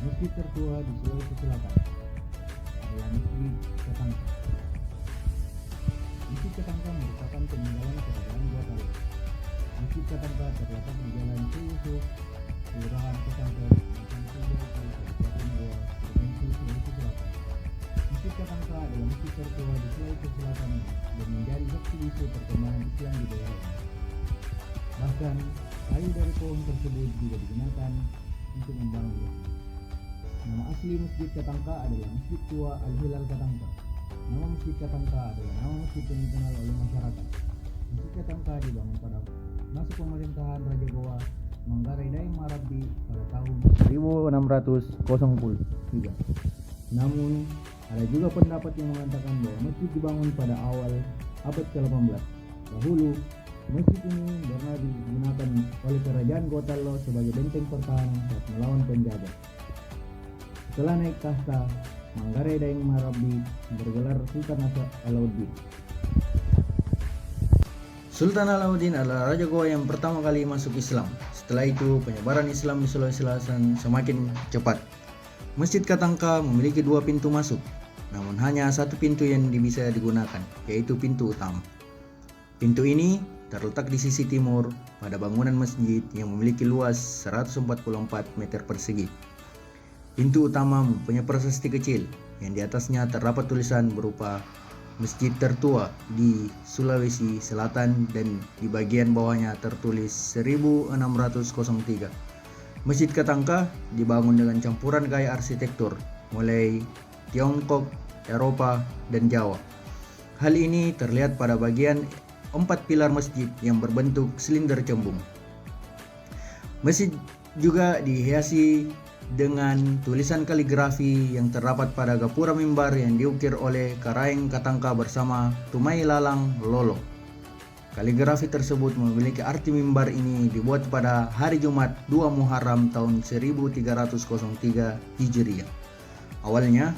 Masjid tertua di Sulawesi Selatan adalah Masjid Katangka. Masjid Katangka merupakan peninggalan kerajaan Goa Talo. Masjid Katangka terletak di Jalan Seyusup, Kelurahan Katangka, Kecamatan Sumba, Kabupaten Goa, Provinsi Sulawesi Selatan. Masjid Katangka adalah masjid tertua di Sulawesi Selatan dan menjadi saksi bisu perkembangan Islam di daerah ini. Bahkan, kayu dari pohon tersebut juga digunakan untuk membangun masjid. Nama asli Masjid Katangka adalah Masjid Tua Al-Hilal Katangka. Nama Masjid Katangka adalah nama masjid yang dikenal oleh masyarakat. Masjid Katangka dibangun pada masa pemerintahan Raja Goa Manggarai Daeng Marabi pada tahun 1603. Namun, ada juga pendapat yang mengatakan bahwa masjid dibangun pada awal abad ke-18. Dahulu, masjid ini pernah digunakan oleh kerajaan Goa Talo sebagai benteng pertahanan saat melawan penjajah. Setelah naik tahta, Manggarai Daeng Marabi bergelar Sultan Alauddin. Sultan Alauddin adalah Raja Goa yang pertama kali masuk Islam. Setelah itu, penyebaran Islam di Sulawesi Selatan semakin cepat. Masjid Katangka memiliki 2 pintu masuk, namun hanya 1 pintu yang bisa digunakan, yaitu pintu utama. Pintu ini terletak di sisi timur pada bangunan masjid yang memiliki luas 144 meter persegi. Pintu utama mempunyai prasasti kecil yang di atasnya terdapat tulisan berupa Masjid Tertua di Sulawesi Selatan dan di bagian bawahnya tertulis 1603. Masjid Katangka dibangun dengan campuran gaya arsitektur mulai Tiongkok, Eropa, dan Jawa. Hal ini terlihat pada bagian 4 pilar masjid yang berbentuk silinder cembung. Masjid juga dihiasi dengan tulisan kaligrafi yang terdapat pada gapura mimbar yang diukir oleh Karaeng Katangka bersama Tumai Lalang Lolo. Kaligrafi tersebut memiliki arti mimbar ini dibuat pada hari Jumat 2 Muharram tahun 1303 Hijriah. Awalnya,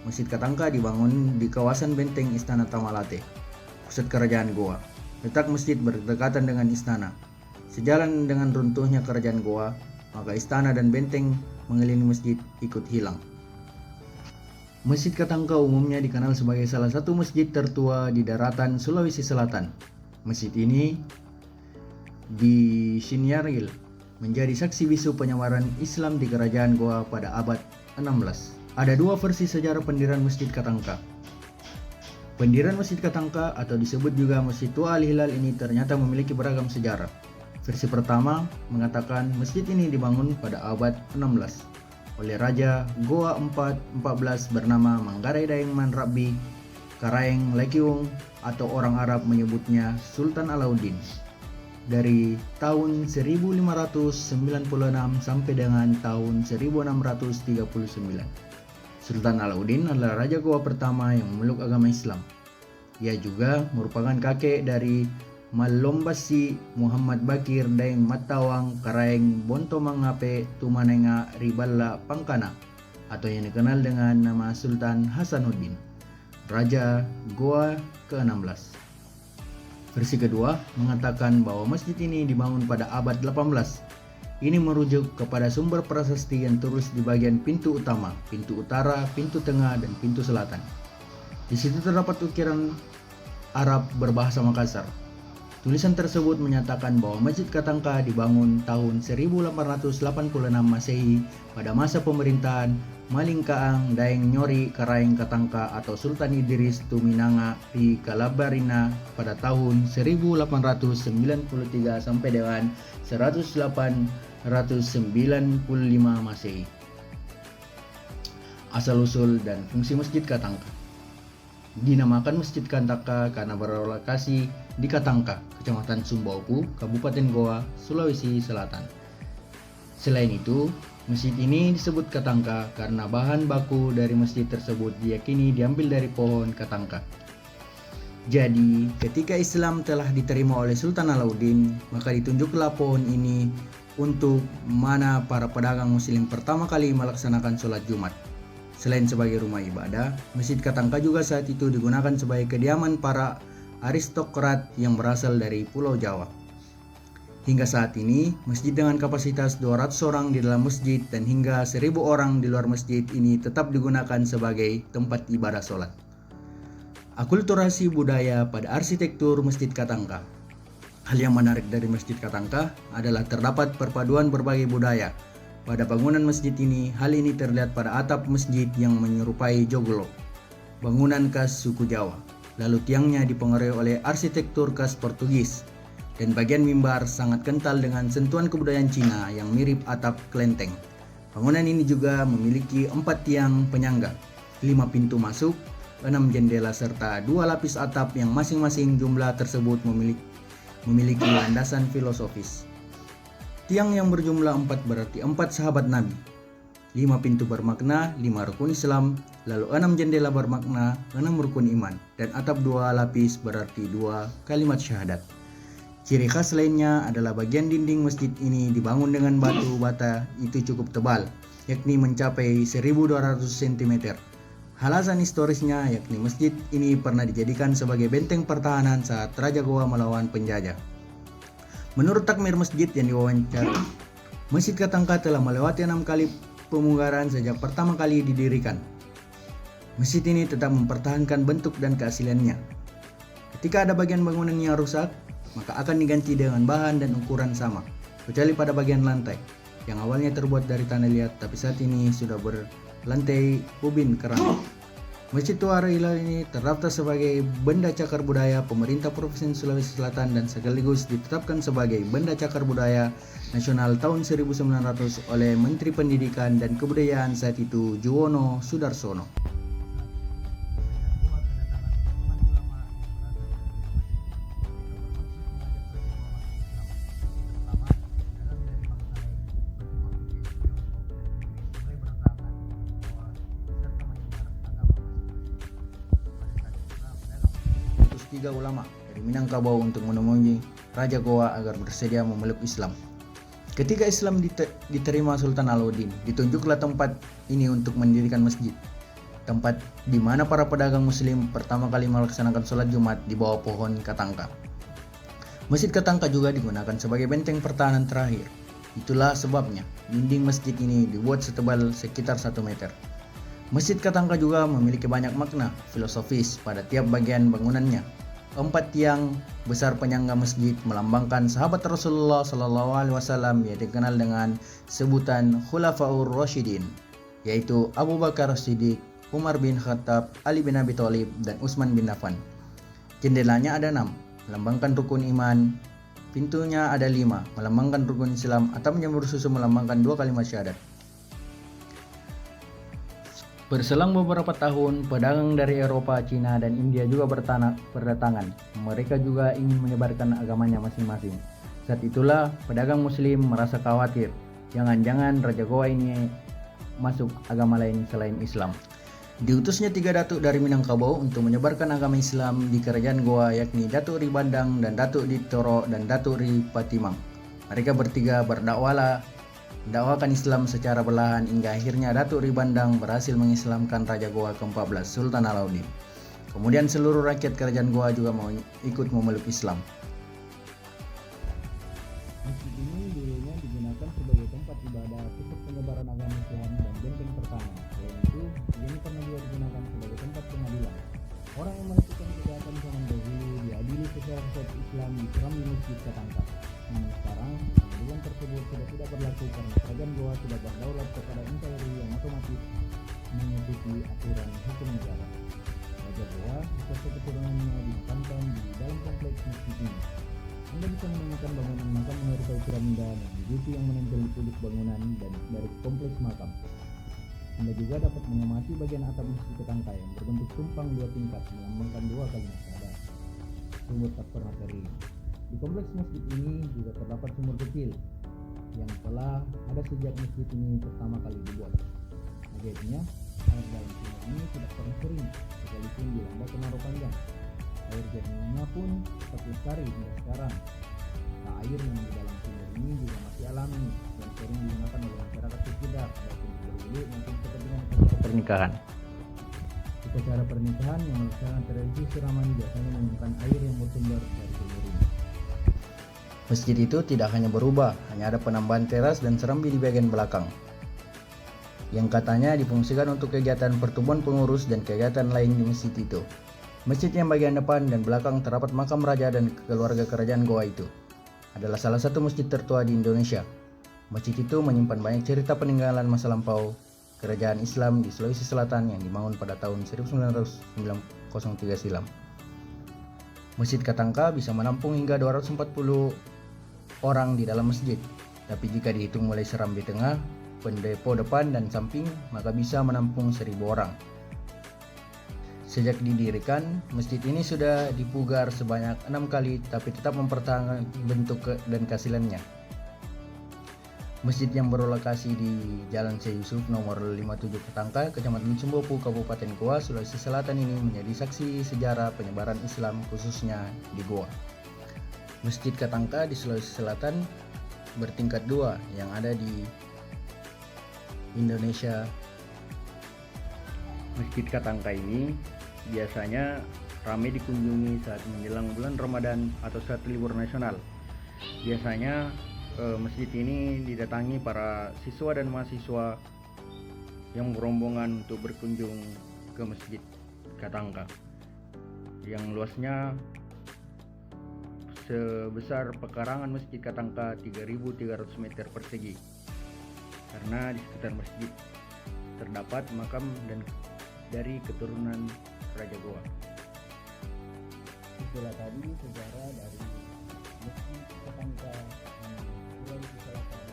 Masjid Katangka dibangun di kawasan benteng Istana Tamalate, pusat kerajaan Goa. Letak masjid berdekatan dengan istana. Sejalan dengan runtuhnya kerajaan Goa, maka istana dan benteng mengelilingi masjid ikut hilang. Masjid Katangka umumnya dikenal sebagai salah satu masjid tertua di daratan Sulawesi Selatan. Masjid ini disinyalir menjadi saksi bisu penyebaran Islam di kerajaan Goa pada abad 16. Ada 2 versi sejarah pendirian Masjid Katangka. Pendirian Masjid Katangka atau disebut juga Masjid Tua Al-Hilal ini ternyata memiliki beragam sejarah. Versi pertama mengatakan masjid ini dibangun pada abad 16 oleh Raja Goa 14 bernama Manggarai Daeng Marabi Karaeng Lekiung atau orang Arab menyebutnya Sultan Alauddin dari tahun 1596 sampai dengan tahun 1639. Sultan Alauddin adalah Raja Goa pertama yang memeluk agama Islam. Ia juga merupakan kakek dari Malombasi Muhammad Bakir Daeng Matawang Karaeng Bonto Mangape Tumanenga Riballa Pangkana atau yang dikenal dengan nama Sultan Hasanuddin, Raja Goa ke-16. Versi kedua mengatakan bahwa masjid ini dibangun pada abad 18. Ini merujuk kepada sumber prasasti yang terus di bagian pintu utama, pintu utara, pintu tengah, dan pintu selatan. Di situ terdapat ukiran Arab berbahasa Makassar. Tulisan tersebut menyatakan bahwa Masjid Katangka dibangun tahun 1886 Masehi pada masa pemerintahan Malingkaang Daeng Nyori Karaeng Katangka atau Sultan Idris Tuminanga di Kalabarina pada tahun 1893 sampai dengan 1895 Masehi. Asal-usul dan fungsi Masjid Katangka. Dinamakan Masjid Katangka karena berlokasi di Katangka, Kecamatan Sumbauku, Kabupaten Goa, Sulawesi Selatan. Selain itu, masjid ini disebut Katangka karena bahan baku dari masjid tersebut diyakini diambil dari pohon Katangka. Jadi, ketika Islam telah diterima oleh Sultan Alauddin, maka ditunjuklah pohon ini untuk mana para pedagang muslim pertama kali melaksanakan sholat Jumat. Selain sebagai rumah ibadah, Masjid Katangka juga saat itu digunakan sebagai kediaman para aristokrat yang berasal dari Pulau Jawa. Hingga saat ini, masjid dengan kapasitas 200 orang di dalam masjid dan hingga 1.000 orang di luar masjid ini tetap digunakan sebagai tempat ibadah sholat. Akulturasi budaya pada arsitektur Masjid Katangka. Hal yang menarik dari Masjid Katangka adalah terdapat perpaduan berbagai budaya. Pada bangunan masjid ini, hal ini terlihat pada atap masjid yang menyerupai joglo, bangunan khas suku Jawa. Lalu tiangnya dipengaruhi oleh arsitektur khas Portugis. Dan bagian mimbar sangat kental dengan sentuhan kebudayaan Cina yang mirip atap kelenteng. Bangunan ini juga memiliki 4 tiang penyangga, 5 pintu masuk, 6 jendela serta 2 lapis atap yang masing-masing jumlah tersebut memiliki landasan filosofis. Tiang yang berjumlah 4 berarti 4 sahabat Nabi. 5 pintu bermakna 5 rukun Islam, lalu 6 jendela bermakna 6 rukun iman, dan atap 2 lapis berarti 2 kalimat syahadat. Ciri khas lainnya adalah bagian dinding masjid ini dibangun dengan batu bata itu cukup tebal, yakni mencapai 1.200 cm. Alasan historisnya yakni masjid ini pernah dijadikan sebagai benteng pertahanan saat Raja Goa melawan penjajah. Menurut takmir masjid yang diwawancara, Masjid Katangka telah melewati 6 kali pemugaran sejak pertama kali didirikan. Masjid ini tetap mempertahankan bentuk dan keasliannya. Ketika ada bagian bangunan yang rusak, maka akan diganti dengan bahan dan ukuran sama, kecuali pada bagian lantai yang awalnya terbuat dari tanah liat tapi saat ini sudah berlantai ubin keramik. Masjid Tua Hilal ini terdaftar sebagai Benda Cagar Budaya Pemerintah Provinsi Sulawesi Selatan dan sekaligus ditetapkan sebagai Benda Cagar Budaya Nasional tahun 1900 oleh Menteri Pendidikan dan Kebudayaan saat itu Juwono Sudarsono. Tiga ulama dari Minangkabau untuk menemui Raja Goa agar bersedia memeluk Islam. Ketika Islam diterima Sultan Alauddin, ditunjuklah tempat ini untuk mendirikan masjid. Tempat di mana para pedagang muslim pertama kali melaksanakan sholat Jumat di bawah pohon Katangka. Masjid Katangka juga digunakan sebagai benteng pertahanan terakhir. Itulah sebabnya dinding masjid ini dibuat setebal sekitar 1 meter. Masjid Katangka juga memiliki banyak makna filosofis pada tiap bagian bangunannya. 4 tiang besar penyangga masjid melambangkan sahabat Rasulullah SAW yang dikenal dengan sebutan Khulafaur Rasyidin, yaitu Abu Bakar Siddiq, Umar bin Khattab, Ali bin Abi Thalib, dan Utsman bin Affan. Jendelanya ada 6, melambangkan rukun iman. Pintunya ada 5, melambangkan rukun Islam. Atapnya bersusun melambangkan 2 kalimat syahadat. Berselang beberapa tahun, pedagang dari Eropa, Cina, dan India juga berdatangan. Mereka juga ingin menyebarkan agamanya masing-masing. Saat itulah pedagang muslim merasa khawatir, jangan-jangan Raja Goa ini masuk agama lain selain Islam. Diutusnya 3 datuk dari Minangkabau untuk menyebarkan agama Islam di kerajaan Goa, yakni Datuk Ri Bandang dan Datuk Ri Toro dan Datuk Ri Patimang. Mereka bertiga mendakwakan Islam secara perlahan hingga akhirnya Datuk Ri Bandang berhasil mengislamkan Raja Goa ke-14 Sultan Alauddin. Kemudian seluruh rakyat kerajaan Goa juga mau ikut memeluk Islam. Masjid ini dulunya digunakan sebagai tempat ibadah, pusat penyebaran agama Islam, dan benteng pertahanan. Selain itu, ini pernah juga digunakan sebagai tempat pengadilan. Orang yang melakukan kejahatan zaman dahulu diadili secara Islam diseram di Masjid Katangka. Namun sekarang, pengadilan tersebut sudah tidak berlaku karena kerajaan Goa sudah berdaulat kepada NKRI yang otomatis mengikuti aturan hukum negara. Raja Goa beserta keturunannya dimakamkan di dalam kompleks masjid ini. Anda bisa menemukan bangunan makam menyerupai piramida dan biji yang menempel di sudut bangunan dan dari kompleks makam. Anda juga dapat mengamati bagian atap Masjid Katangka yang berbentuk tumpang 2 tingkat melambangkan 2 kalimat syahadat. Sumur tak pernah kering. Di kompleks masjid ini juga terdapat sumur kecil yang telah ada sejak masjid ini pertama kali dibuat. Ajaibnya, air dalam sumur ini tidak pernah kering sekalipun dilanda kemarau panjang. Air jernihnya pun tetap lestari hingga sekarang. Nah, air yang di dalam sumur ini juga masih alami dan sering digunakan oleh masyarakat sekitar baik untuk berwudu maupun kepentingan pernikahan. Upacara pernikahan yang melaksanakan tradisi siraman biasanya menggunakan air yang bersumber dari sumur ini. Masjid itu tidak hanya berubah, hanya ada penambahan teras dan serambi di bagian belakang, yang katanya difungsikan untuk kegiatan pertemuan pengurus dan kegiatan lain di masjid itu. Masjid yang bagian depan dan belakang terdapat makam raja dan keluarga kerajaan Goa itu. Adalah salah satu masjid tertua di Indonesia. Masjid itu menyimpan banyak cerita peninggalan masa lampau kerajaan Islam di Sulawesi Selatan yang dibangun pada tahun 1903 silam. Masjid Katangka bisa menampung hingga 240 orang di dalam masjid, tapi jika dihitung mulai serambi tengah, pendepo depan dan samping, maka bisa menampung 1.000 orang. Sejak didirikan, masjid ini sudah dipugar sebanyak 6 kali, tapi tetap mempertahankan bentuk dan keasilannya. Masjid yang berlokasi di Jalan Syekh Yusuf nomor 57 Katangka, Kecamatan Sumbopu, Kabupaten Goa, Sulawesi Selatan ini menjadi saksi sejarah penyebaran Islam khususnya di Goa. Masjid Katangka di Sulawesi Selatan bertingkat 2 yang ada di Indonesia. Masjid Katangka ini biasanya ramai dikunjungi saat menjelang bulan Ramadan atau saat libur nasional. Biasanya masjid ini didatangi para siswa dan mahasiswa yang berombongan untuk berkunjung ke Masjid Katangka yang luasnya sebesar pekarangan Masjid Katangka 3.300 meter persegi, karena di sekitar masjid terdapat makam dan dari keturunan Raja Goa. Itulah tadi sejarah dari Masjid Katangka di Sulawesi Selatan.